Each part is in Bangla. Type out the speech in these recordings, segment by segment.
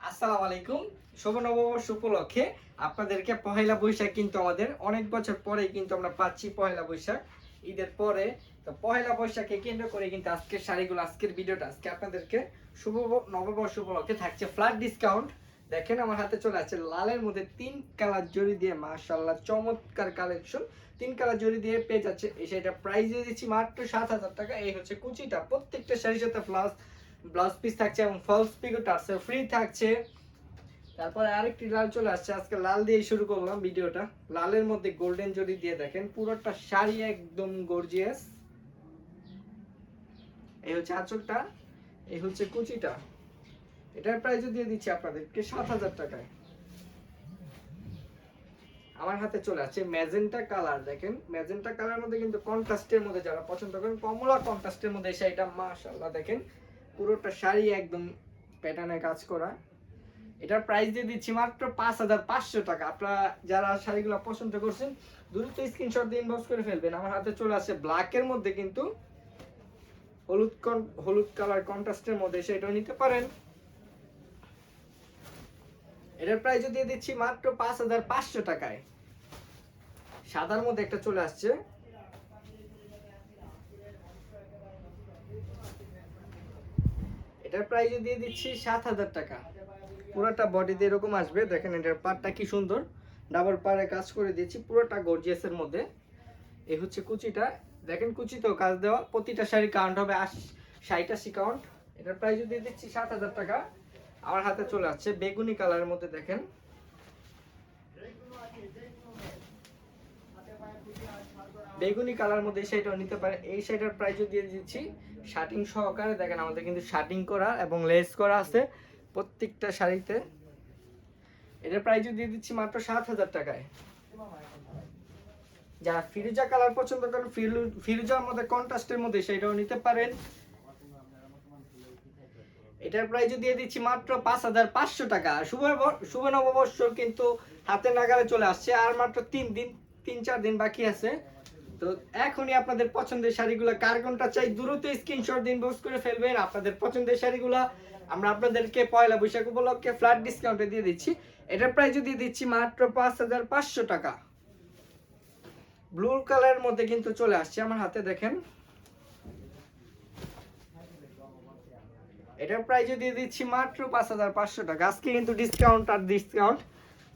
আসসালামু আলাইকুম। শুভ নববর্ষ উপলক্ষে আপনাদেরকে পহেলা বৈশাখ কিন্তু আমাদের অনেক বছর পরেই কিন্তু আমরা পাচ্ছি পহেলা বৈশাখ ঈদের পরে। তো পহেলা বৈশাখকে কেন্দ্র করে কিন্তু আজকের শাড়িগুলো, আজকের ভিডিওটা আজকে আপনাদেরকে শুভ নববর্ষ উপলক্ষে থাকছে ফ্ল্যাট ডিসকাউন্ট। দেখেন আমার হাতে চলে আছে লালের মধ্যে 3 কালার জড়ি দিয়ে মাশাআল্লাহ চমৎকার কালেকশন। 3 কালার জড়ি দিয়ে পেয়ে যাচ্ছে এই শাড়িটা প্রাইস দিয়ে দিচ্ছি মাত্র 7,000 টাকা। এই হচ্ছে কুচিটা, প্রত্যেকটা শাড়ির সাথে ব্লাউজ পিস থাকছে এবং ফলস পিকো টার্সেল ফ্রি থাকছে। তারপরে আরেকটি লাল চলে আসছে, আজকে লাল দিয়ে শুরু করলাম ভিডিওটা। লালের মধ্যে গোল্ডেন জরি দিয়ে দেখেন পুরোটা শাড়ি একদম গর্জিয়াস। এই হচ্ছে আঁচলটা, এই হচ্ছে কুচিটা। এটার প্রাইস দিয়ে দিচ্ছি আপনাদেরকে 7,000 টাকায়। আমার হাতে চলে আসছে ম্যাজেন্টা কালার। দেখেন ম্যাজেন্টা কালার মধ্যে কিন্তু কন্ট্রাস্টের মধ্যে যারা পছন্দ করেন, কমলা কন্ট্রাস্টের মধ্যে এই শাড়িটা মাশাআল্লাহ দেখেন পুরোটা শাড়ি একদম প্যাটার্নে কাজ করা। এটার প্রাইস দিয়ে দিচ্ছি মাত্র 5,500 টাকা। আপনারা যারা শাড়িগুলো পছন্দ করছেন দ্রুত স্ক্রিনশট দিয়ে ইনবক্স করে ফেলবেন। আমার হাতে চলে আসছে ব্ল্যাকের মধ্যে কিন্তু হলুদ কালার কন্ট্রাস্টের মধ্যে, সেটাও নিতে পারেন। এটার প্রাইস দিয়ে দিচ্ছি মাত্র 5,500 টাকায়। সাদার মধ্যে একটা চলে আসছে, এটার প্রাইস দিয়ে দিচ্ছি 7,000 টাকা। পুরোটা বডিতে এরকম আসবে, দেখেন এটার পাড়টা কি সুন্দর, ডাবল পাড়ে কাজ করে দিয়েছি পুরোটা গর্জিয়াসের মধ্যে। এই হচ্ছে কুচিটা, দেখেন কুচিতেও কাজ দেওয়া, প্রতিটা শাড়ি কাউন্ট হবে 60 কাউন্ট। এটার প্রাইস দিয়ে দিচ্ছি 7,000 টাকা। আমার হাতে চলে আসছে বেগুনি কালারের মধ্যে, দেখেন বেগুনি কালার মধ্যে এই শাড়িটাও নিতে পারে। এই শাড়িটার প্রাইস দিয়ে দিচ্ছি শার্টিং সহকারে। দেখেন আমাদের কিন্তু শার্টিং করা এবং লেস করা আছে প্রত্যেকটা শাড়িতে। এটার প্রাইস দিয়ে দিচ্ছি মাত্র 7,000 টাকায়। যারা ফিরোজা কালার পছন্দ করেন, ফিরোজার মধ্যে কন্ট্রাস্টের মধ্যে সেটাও নিতে পারেন। এটার প্রাইস দিয়ে দিচ্ছি মাত্র 5,500 টাকা। শুভ নববর্ষ কিন্তু হাতে নাগালে চলে আসছে, আর মাত্র 3-4 দিন বাকি আছে। তো এখনই আপনাদের পছন্দের শাড়িগুলো কার কোনটা চাই দ্রুত স্ক্রিনশট দিন, ইনবক্স করে ফেলবেন। আপনাদের পছন্দের শাড়িগুলো আমরা আপনাদেরকে পয়লা বৈশাখ উপলক্ষে ফ্ল্যাট ডিসকাউন্টে দিয়ে দিচ্ছি। এটার প্রাইস দিয়ে দিচ্ছি মাত্র 5,500 টাকা। ব্লু কালারের মধ্যে কিন্তু চলে আসছে আমার হাতে, দেখেন এটার প্রাইস দিয়ে দিচ্ছি মাত্র 5,500 টাকা। আজকে কিন্তু ডিসকাউন্ট আর ডিসকাউন্ট,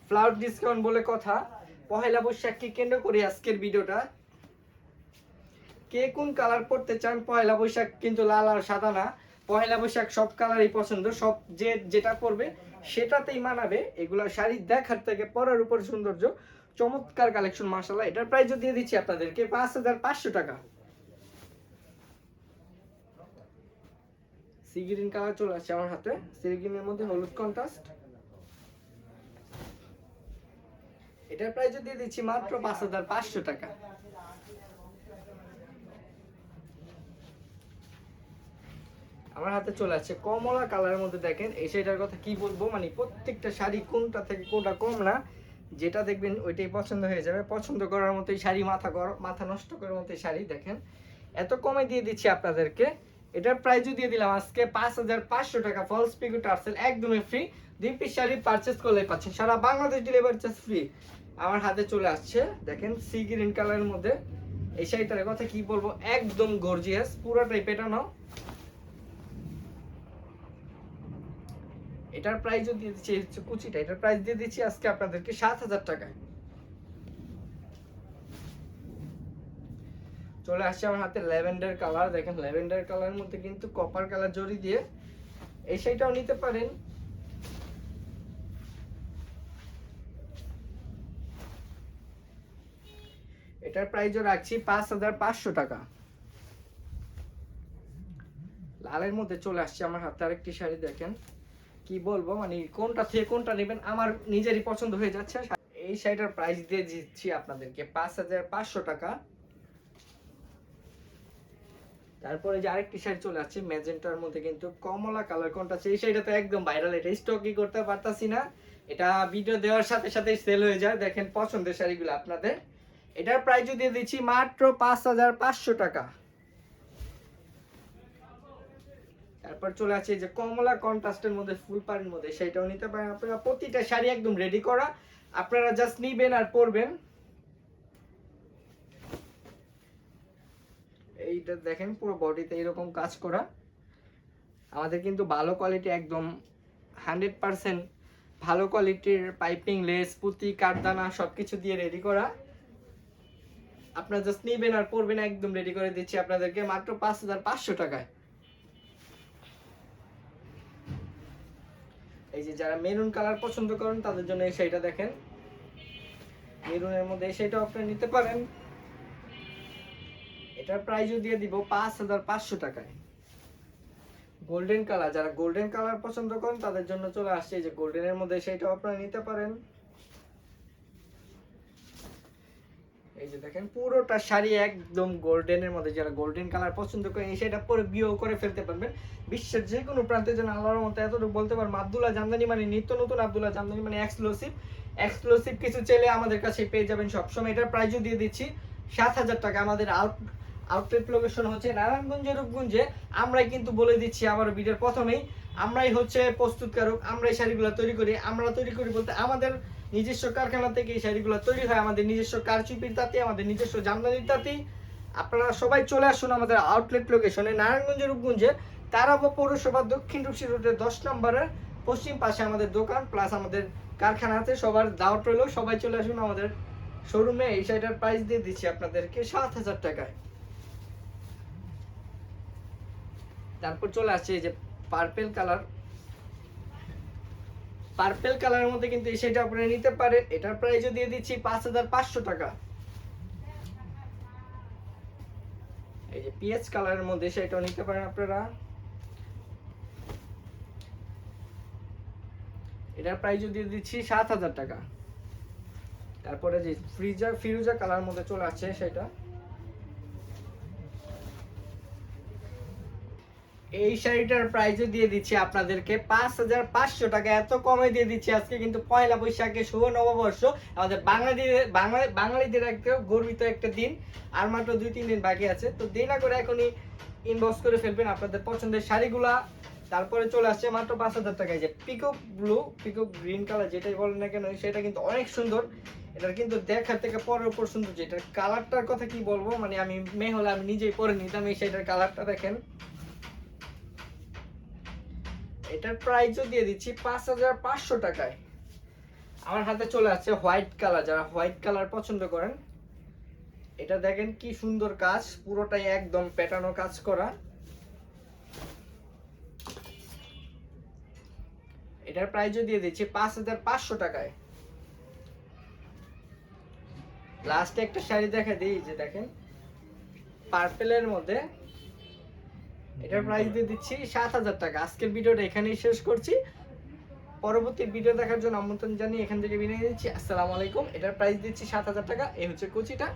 ফ্ল্যাট ডিসকাউন্ট বলে কথা। পহেলা বৈশাখকে কেন্দ্র করে আজকের ভিডিওটা। কে কোন কালার পড়তে চান, পহেলা বৈশাখ কিন্তু লাল আর সাদা না, পহেলা বৈশাখ সব কালারই পছন্দ, সব যেটা পরবে সেটাতেই মানাবে। এগুলা শাড়ি দেখার থেকে পরার উপর সৌন্দর্য, চমৎকার কালেকশন মাশাআল্লাহ। এটার প্রাইস দিয়ে দিচ্ছি আপনাদেরকে 5,500 টাকা। সি গ্রিন কালার চলে আসছে আমার হাতে, সি গ্রিনের মধ্যে হলুদ কন্ট্রাস্ট। এটার প্রাইস দিয়ে দিচ্ছি মাত্র 5,500 টাকা। আমার হাতে চলে আসছে কমলা কালারের মধ্যে, দেখেন এই শাড়িটার কথা কি বলবো, মানে প্রত্যেকটা শাড়ি কোনটা থেকে কোনটা কম না, যেটা দেখবেন ওইটাই পছন্দ হয়ে যাবে। পছন্দ করার মতোই শাড়ি, মাথা নষ্ট করার মতোই শাড়ি। দেখেন এত কমে দিয়ে দিচ্ছি আপনাদেরকে। এটার প্রাইস দিয়ে দিলাম আজকে 5,500 টাকা। ফলস পিকো টার্সেল একদমই ফ্রি, 2 পিস শাড়ি পারচেস করলে পাচ্ছেন সারা বাংলাদেশ ডেলিভারি চার্জ ফ্রি। আমার হাতে চলে আসছে দেখেন সি গ্রিন কালারের মধ্যে, এই শাড়িটার কথা কি বলবো, একদম গর্জিয়াস, পুরোটাই পেটানো। এটার প্রাইস দিয়ে দিচ্ছি, এই হচ্ছে কুচিটা, এটার প্রাইস দিয়ে দিচ্ছি আজকে আপনাদেরকে 7,000 টাকায়। চলে আসছে আমার হাতে ল্যাভেন্ডার কালার, দেখেন ল্যাভেন্ডার কালারের মধ্যে কিন্তু কপার কালার জড়ি দিয়ে এই শাড়িটাও নিতে পারেন। এটার প্রাইসও রাখছি 5,500 টাকা। লালের মধ্যে চলে আসছে আমার হাতে আরেকটি শাড়ি, দেখেন কি বলবো, মানে কোনটা থেকে কোনটা নেবেন আমার নিজেরই পছন্দ হয়ে যাচ্ছে। এই শাড়িটার প্রাইস দিয়ে দিচ্ছি আপনাদেরকে 5,500 টাকা। তারপরে যে আরেকটি শাড়ি চলে আসছে ম্যাজেন্টার মধ্যে কিন্তু কমলা কালার, কোনটা আছে এই শাড়িটা তো একদম ভাইরাল, এটা স্টকই করতে পারতাছি না, এটা ভিডিও দেওয়ার সাথে সাথে সেল হয়ে যায়। দেখেন পছন্দের শাড়িগুলো আপনাদের। এটার প্রাইস দিয়ে দিচ্ছি মাত্র 5,500 টাকা। তারপর চলে আসছে যে কমলা কন্ট্রাস্টের মধ্যে ফুল পাড়ির মধ্যে, সেটাও নিতে পারেন আপনারা। প্রতিটা শাড়ি একদম রেডি করা, আপনারা জাস্ট নিবেন আর পরবেন। এইটা দেখেন পুরো বডিতে এরকম কাজ করা, আমাদের কিন্তু ভালো কোয়ালিটি, একদম 100% ভালো কোয়ালিটির পাইপিং, লেস, পুঁতি, কাঠদানা সবকিছু দিয়ে রেডি করা। আপনারা জাস্ট নিবেন আর পরবেন, একদম রেডি করে দিচ্ছি আপনাদেরকে মাত্র 5500 টাকায়। এই যে যারা মেরুন কালার পছন্দ করেন তাদের জন্য এই শাড়িটা দেখেন, মেরুনের মধ্যে এই শাড়িটা আপনারা নিতে পারেন। এটার প্রাইসও দিয়ে দিব 5500 টাকায়। গোল্ডেন কালার, যারা গোল্ডেন কালার পছন্দ করেন তাদের জন্য চলে আসছে এই যে গোল্ডেনের মধ্যে, সেটাও আপনারা নিতে পারেন। এই যে দেখেন পুরোটা শাড়ি একদম গোল্ডেনের মধ্যে, যারা গোল্ডেন কালার পছন্দ করেন সেটা পরে বিয়েও করে ফেলতে পারবেন। বিশ্বের যে কোনো প্রান্তে যেন আল্লাহর মতো এতটুকু বলতে পারবো, আব্দুল্লাহ জামদানি মানে নিত্য নতুন, আব্দুল্লাহ জামদানি মানে এক্সক্লুসিভ। এক্সক্লুসিভ কিছু চাইলে আমাদের কাছে পেয়ে যাবেন সবসময়। এটার প্রাইসও দিয়ে দিচ্ছি 7000 টাকা। আমাদের আউটলেট লোকেশন হচ্ছে নারায়ণগঞ্জের রূপগঞ্জে। আমরাই কিন্তু বলে দিচ্ছি আবার ভিডিওর প্রথমেই, আমরাই হচ্ছে প্রস্তুতকারক, আমরাই শাড়িগুলো তৈরি করি। আমরা তৈরি করি বলতে আমাদের নিজস্ব কারখানা থেকে এই শাড়িগুলো তৈরি হয়, আমাদের নিজস্ব কারচুপির তাঁতি, আমাদের নিজস্ব জামদানির তাঁতি। আপনারা সবাই চলে আসুন আমাদের আউটলেট লোকেশনে নারায়ণগঞ্জের রূপগঞ্জে তারাপা পৌরসভা দক্ষিণ রূপসী রোডের 10 নম্বরের পশ্চিম পাশে আমাদের দোকান প্লাস আমাদের কারখানা আছে। সবার দাওয়াত রইল, সবাই চলে আসুন আমাদের শোরুমে। এই শাড়িটার প্রাইস দিয়ে দিচ্ছি আপনাদেরকে 7000 টাকায়। তারপর চলে আসছে এই যে পার্পেল কালার, পার্পেল কালারের মধ্যে কিন্তু এই শাড়িটা আপনারা নিতে পারেন। এটার প্রাইসও দিয়ে দিচ্ছি 5500 টাকা। এই যে পিএইচ কালারের মধ্যে সেটাও নিতে পারেন আপনারা। এটার প্রাইসও দিয়ে দিচ্ছি 7000 টাকা। তারপরে যে ফিরোজা কালার মধ্যে চলে আসছে সেটা, এই শাড়িটার প্রাইসও দিয়ে দিচ্ছি আপনাদেরকে 5500 টাকা। এত কমে দিয়ে দিচ্ছি আজকে, কিন্তু পয়লা বৈশাখে শুভ নববর্ষ, আমাদের বাঙালিদের একটা গর্বিত একটা দিন। আর মাত্র 2-3 দিন বাকি আছে, তো দেরি না করে এখনই ইনবক্স করে ফেলবেন আপনাদের পছন্দের শাড়িগুলা। তারপরে চলে আসছে মাত্র 5000 টাকায় যে peacock blue, peacock green colour যেটাই বলেন না কেন, সেটা কিন্তু অনেক সুন্দর। এটার কিন্তু দেখার থেকে পরের উপর সুন্দর। এটার কালারটার কথা কি বলবো, মানে আমি মেয়ে হলে আমি নিজেই পরে নিতাম এই শাড়িটার কালারটা দেখেন। এটার প্রাইসও দিয়ে দিচ্ছি 5500 টাকায়। আমার হাতে চলে আসছে হোয়াইট কালার, যারা হোয়াইট কালার পছন্দ করেন, এটা দেখেন কি সুন্দর কাজ, পুরোটাই একদম প্যাটার্নও কাজ করা। এটার প্রাইসও দিয়ে দিচ্ছি 5500 টাকায়। লাস্টে একটা শাড়ি দেখা দিই, যে দেখেন পার্পেলের মধ্যে, এটার প্রাইস দিয়ে দিচ্ছি 7000 টাকা। আজকের ভিডিওটা এখানেই শেষ করছি, পরবর্তী ভিডিও দেখার জন্য আমন্ত্রণ জানিয়ে এখান থেকে বিদায় নিচ্ছি। আসসালামু আলাইকুম। এটার প্রাইস দিচ্ছি 7000 টাকা। এই হচ্ছে কুচিটা।